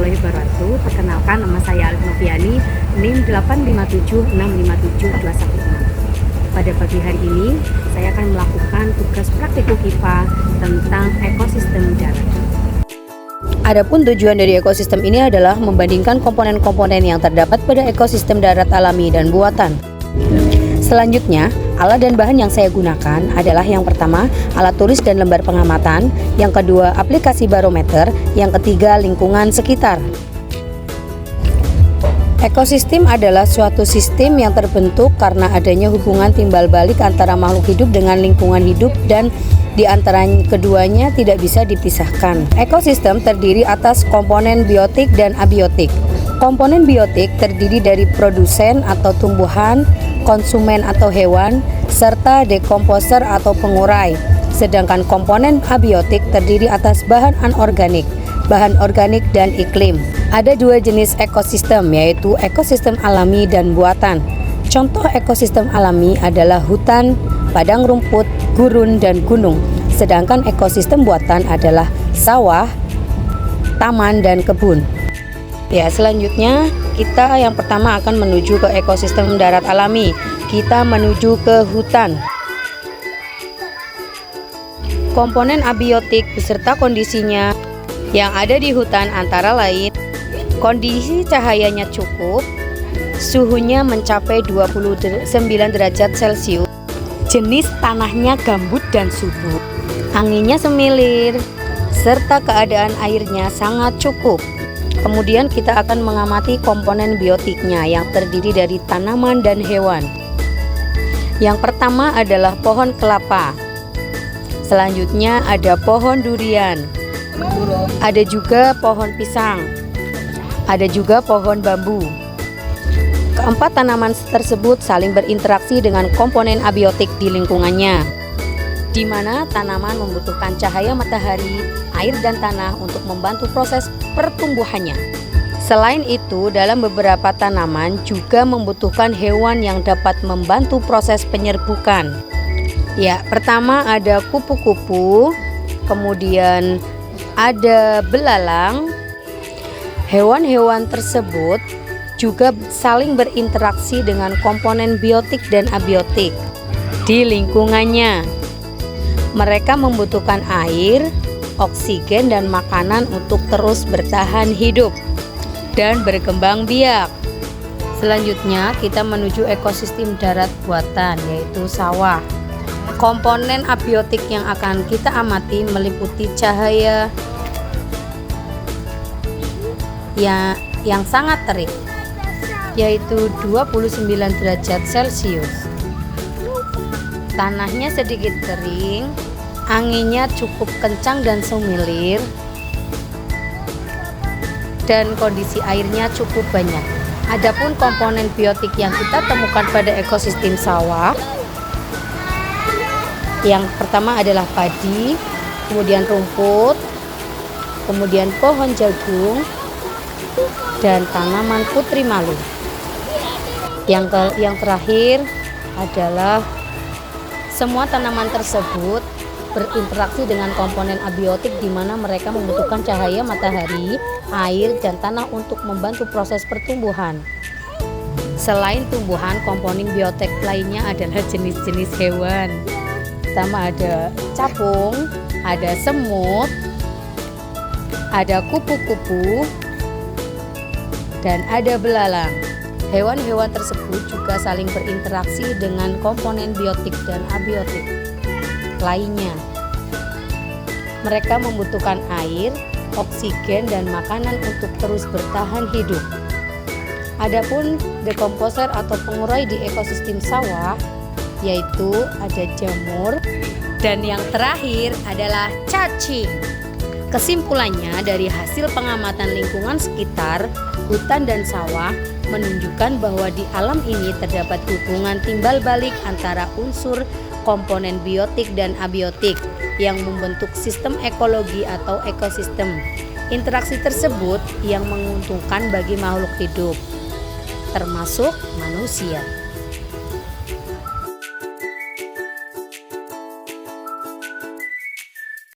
warahmatullahi wabarakatuh. Perkenalkan, nama saya Alif Noviani, NIM 85765572116. Pada pagi hari ini, saya akan melakukan tugas praktik UKIPA tentang ekosistem darat. Adapun tujuan dari ekosistem ini adalah membandingkan komponen-komponen yang terdapat pada ekosistem darat alami dan buatan. Selanjutnya, alat dan bahan yang saya gunakan adalah yang pertama, alat tulis dan lembar pengamatan, yang kedua, aplikasi barometer, yang ketiga, lingkungan sekitar. Ekosistem adalah suatu sistem yang terbentuk karena adanya hubungan timbal balik antara makhluk hidup dengan lingkungan hidup dan di antara keduanya tidak bisa dipisahkan. Ekosistem terdiri atas komponen biotik dan abiotik. Komponen biotik terdiri dari produsen atau tumbuhan, konsumen atau hewan, serta dekomposer atau pengurai. Sedangkan komponen abiotik terdiri atas bahan anorganik, bahan organik, dan iklim. Ada dua jenis ekosistem, yaitu ekosistem alami dan buatan. Contoh ekosistem alami adalah hutan, padang rumput, gurun, dan gunung. Sedangkan ekosistem buatan adalah sawah, taman, dan kebun. Ya, selanjutnya kita yang pertama akan menuju ke ekosistem darat alami. Kita menuju ke hutan. Komponen abiotik beserta kondisinya yang ada di hutan antara lain kondisi cahayanya cukup, suhunya mencapai 29 derajat Celcius, jenis tanahnya gambut dan subur, anginnya semilir, serta keadaan airnya sangat cukup. Kemudian kita akan mengamati komponen biotiknya yang terdiri dari tanaman dan hewan. Yang pertama adalah pohon kelapa. Selanjutnya ada pohon durian. Ada juga pohon pisang. Ada juga pohon bambu. Keempat tanaman tersebut saling berinteraksi dengan komponen abiotik di lingkungannya, di mana tanaman membutuhkan cahaya matahari, air, dan tanah untuk membantu proses pertumbuhannya. Selain itu, dalam beberapa tanaman juga membutuhkan hewan yang dapat membantu proses penyerbukan. Ya, pertama ada kupu-kupu, kemudian ada belalang. Hewan-hewan tersebut juga saling berinteraksi dengan komponen biotik dan abiotik di lingkungannya. Mereka membutuhkan air, oksigen, dan makanan untuk terus bertahan hidup dan berkembang biak. Selanjutnya kita menuju ekosistem darat buatan, yaitu sawah. Komponen abiotik yang akan kita amati meliputi cahaya yang sangat terik, yaitu 29 derajat Celcius. Tanahnya sedikit kering, anginnya cukup kencang dan semilir, dan kondisi airnya cukup banyak. Adapun komponen biotik yang kita temukan pada ekosistem sawah, yang pertama adalah padi, kemudian rumput, kemudian pohon jagung, dan tanaman putri malu. Yang terakhir adalah semua tanaman tersebut berinteraksi dengan komponen abiotik, di mana mereka membutuhkan cahaya matahari, air, dan tanah untuk membantu proses pertumbuhan. Selain tumbuhan, komponen biotik lainnya adalah jenis-jenis hewan. Pertama ada capung, ada semut, ada kupu-kupu, dan ada belalang. Hewan-hewan tersebut juga saling berinteraksi dengan komponen biotik dan abiotik lainnya. Mereka membutuhkan air, oksigen, dan makanan untuk terus bertahan hidup. Adapun dekomposer atau pengurai di ekosistem sawah, yaitu ada jamur, dan yang terakhir adalah cacing. Kesimpulannya, dari hasil pengamatan lingkungan sekitar, hutan dan sawah menunjukkan bahwa di alam ini terdapat hubungan timbal balik antara unsur komponen biotik dan abiotik yang membentuk sistem ekologi atau ekosistem. Interaksi tersebut yang menguntungkan bagi makhluk hidup, termasuk manusia.